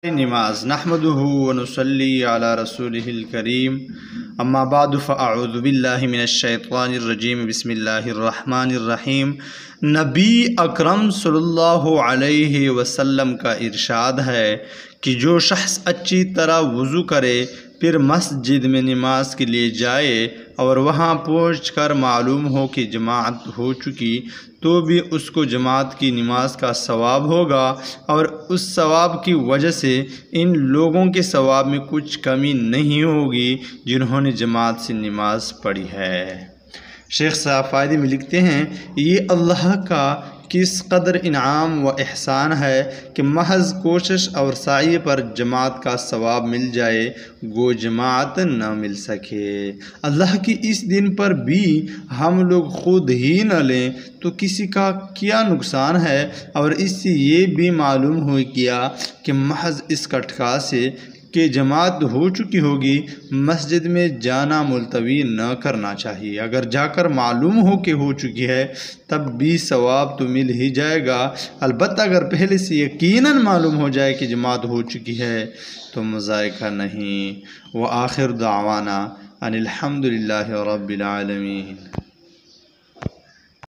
نماز نحمده ونصلي على رسوله الكريم اما بعد فاعوذ باللہ من الشیطان الرجیم بسم اللہ الرحمن الرحیم۔ نبی اکرم صلی اللہ علیہ وسلم کا ارشاد ہے کہ جو شخص اچھی طرح وضو کرے پھر مسجد میں نماز کے لیے جائے اور وہاں پہنچ کر معلوم ہو کہ جماعت ہو چکی تو بھی اس کو جماعت کی نماز کا ثواب ہوگا، اور اس ثواب کی وجہ سے ان لوگوں کے ثواب میں کچھ کمی نہیں ہوگی جنہوں نے جماعت سے نماز پڑھی ہے۔ شیخ صاحب فائدے میں لکھتے ہیں، یہ اللہ کا کس قدر انعام و احسان ہے کہ محض کوشش اور سعی پر جماعت کا ثواب مل جائے گو جماعت نہ مل سکے۔ اللہ کی اس دن پر بھی ہم لوگ خود ہی نہ لیں تو کسی کا کیا نقصان ہے، اور اس سے یہ بھی معلوم ہو گیا کہ محض اس کٹکا سے کہ جماعت ہو چکی ہوگی مسجد میں جانا ملتوی نہ کرنا چاہیے۔ اگر جا کر معلوم ہو کہ ہو چکی ہے تب بھی ثواب تو مل ہی جائے گا، البتہ اگر پہلے سے یقیناً معلوم ہو جائے کہ جماعت ہو چکی ہے تو مذائقہ نہیں۔ وآخر دعوانا ان الحمد للہ رب العالمین۔